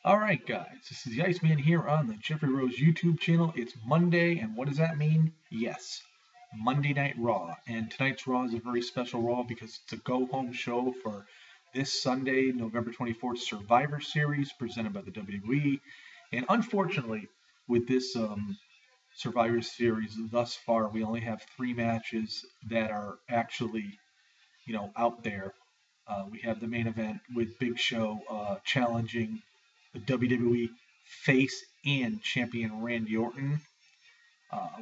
All right, guys, this is the Iceman here on the Jeffrey Rose YouTube channel. It's Monday, and what does that mean? Yes, Monday Night Raw. And tonight's Raw is a very special Raw because it's a go home show for this Sunday, November 24th Survivor Series presented by the WWE. And unfortunately, with this Survivor Series thus far, we only have three matches that are actually, out there. We have the main event with Big Show challenging the WWE Face and Champion Randy Orton.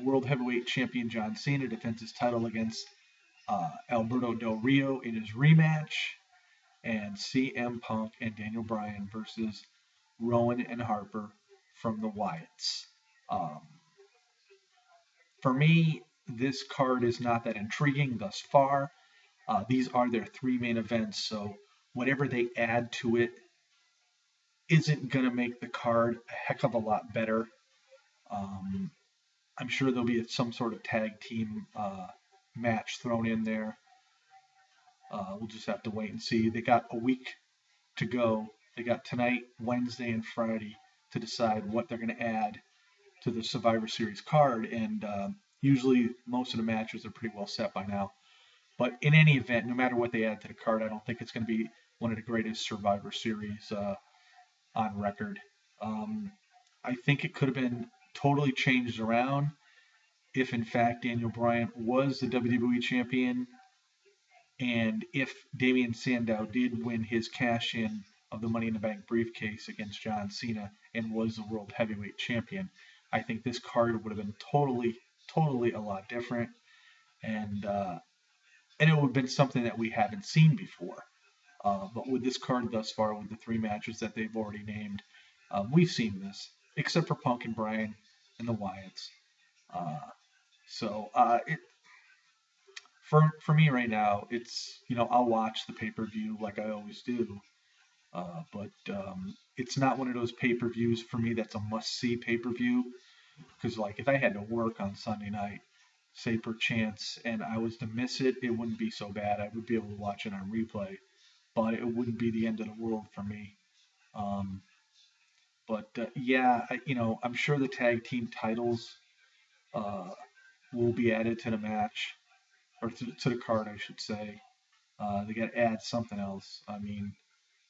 World Heavyweight Champion John Cena defends his title against Alberto Del Rio in his rematch. And CM Punk and Daniel Bryan versus Rowan and Harper from the Wyatts. Um, for me, this card is not that intriguing thus far. These are their three main events, so whatever they add to it isn't going to make the card a heck of a lot better. Um, I'm sure there'll be some sort of tag team match thrown in there. We'll just have to wait and see. They got a week to go. They got tonight, Wednesday, and Friday to decide what they're going to add to the Survivor Series card. And usually, most of the matches are pretty well set by now. But in any event, no matter what they add to the card, I don't think it's going to be one of the greatest Survivor Series on record. Um, I think it could have been totally changed around if, in fact, Daniel Bryan was the WWE champion and if Damian Sandow did win his cash in of the Money in the Bank briefcase against John Cena and was the World Heavyweight Champion. I think this card would have been totally a lot different. And, uh, and it would have been something that we haven't seen before. But with this card thus far, with the three matches that they've already named, we've seen this, except for Punk and Bryan and the Wyatts. Uh, it for me right now, it's I'll watch the pay per view like I always do, but it's not one of those pay per views for me that's a must see pay per view because like if I had to work on Sunday night, say per chance, and I was to miss it, it wouldn't be so bad. I would be able to watch it on replay, but it wouldn't be the end of the world for me. Um, I'm sure the tag team titles uh, will be added to the match or to the card, I should say. They got to add something else. I mean,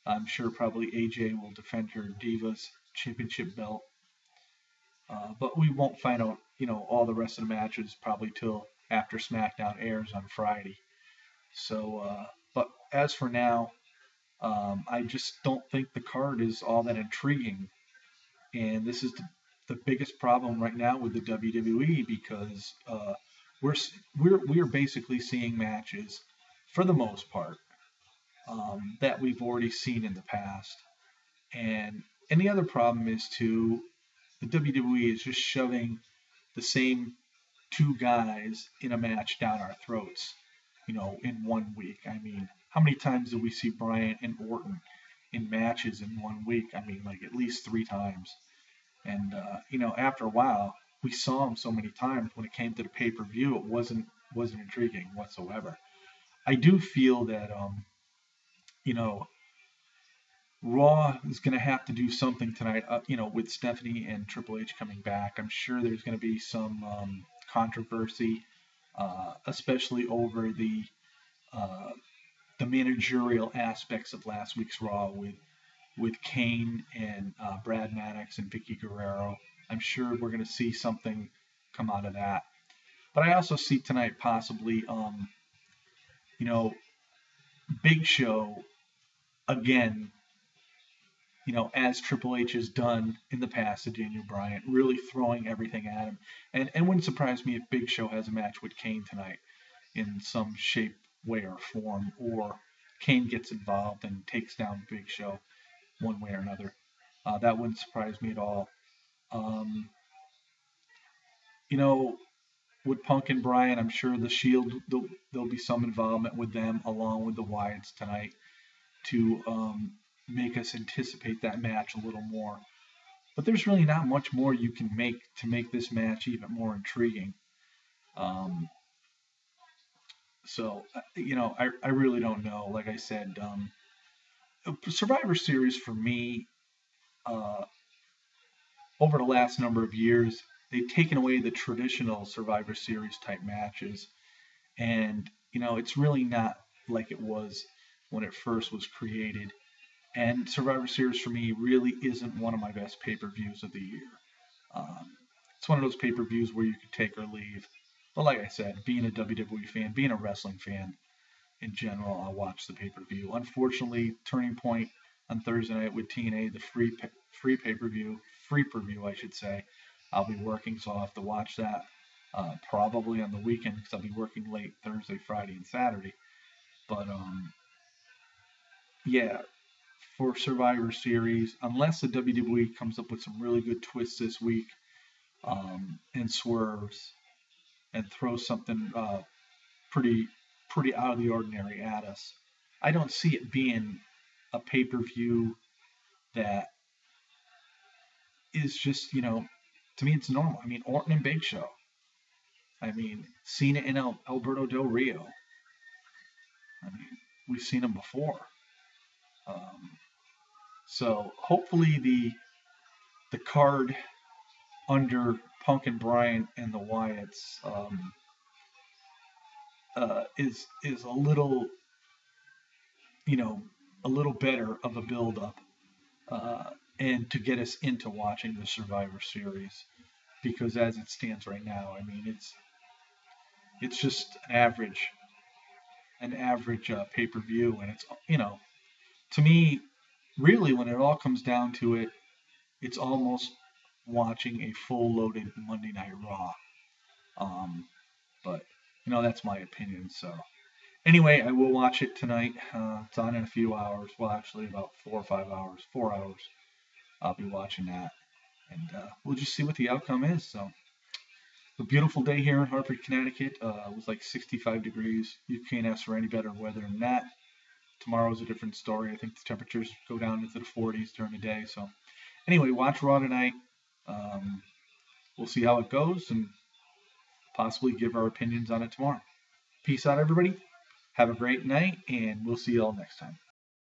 I'm sure probably AJ will defend her Divas Championship belt, but we won't find out, all the rest of the matches probably till after SmackDown airs on Friday. But as for now, I just don't think the card is all that intriguing. And this is the biggest problem right now with the WWE because we're we're basically seeing matches for the most part that we've already seen in the past. And the other problem is too the WWE is just shoving the same two guys in a match down our throats, in 1 week. I mean, how many times do we see Bryan and Orton in matches in 1 week? I mean, like at least three times. And after a while, we saw him so many times. When it came to the pay per view, it wasn't intriguing whatsoever. I do feel that you know Raw is going to have to do something tonight. With Stephanie and Triple H coming back, I'm sure there's going to be some controversy, especially over uh, the managerial aspects of last week's Raw with Kane and Brad Maddox and Vicky Guerrero. I'm sure we're going to see something come out of that. But I also see tonight possibly, you know, Big Show again, as Triple H has done in the past to Daniel Bryan, really throwing everything at him. And wouldn't surprise me if Big Show has a match with Kane tonight in some shape, way, or form, or Kane gets involved and takes down Big Show one way or another. That wouldn't surprise me at all. Um, you know, with Punk and Bryan, I'm sure the Shield there'll be some involvement with them along with the Wyatts tonight to make us anticipate that match a little more. But there's really not much more you can make to make this match even more intriguing. Um, I really don't know. Like I said, Survivor Series for me uh, over the last number of years, they've taken away the traditional Survivor Series type matches, and it's really not like it was when it first was created. And Survivor Series for me really isn't one of my best pay-per-views of the year. Um, it's one of those pay-per-views where you could take or leave. But like I said, being a WWE fan, being a wrestling fan in general, I'll watch the pay-per-view. Unfortunately, Turning Point on Thursday night with TNA, the free pay-per-view, free preview, I should say. I'll be working, so I'll have to watch that probably on the weekend because I'll be working late Thursday, Friday, and Saturday. But yeah, for Survivor Series, unless the WWE comes up with some really good twists this week and swerves and throws something pretty pretty out of the ordinary at us, I don't see it being a pay per view that is just to me it's normal. I mean Orton and Big Show. I mean Cena and Alberto Del Rio. I mean we've seen them before. Um, so hopefully the card under Punk and Bryan and the Wyatts is a little a little better of a build up and to get us into watching the Survivor Series because as it stands right now, I mean it's just an average pay per view, and it's to me really when it all comes down to it, it's almost watching a full loaded Monday Night Raw. Um, but that's my opinion. So anyway, I will watch it tonight. It's on in a few hours. Well, actually, about 4 or 5 hours. 4 hours. I'll be watching that, and we'll just see what the outcome is. So, a beautiful day here in Hartford, Connecticut. It was like 65 degrees. You can't ask for any better weather than that. Tomorrow's a different story. I think the temperatures go down into the 40s during the day. So, anyway, watch Raw tonight. We'll see how it goes and possibly give our opinions on it tomorrow. Peace out, everybody. Have a great night, and we'll see you all next time.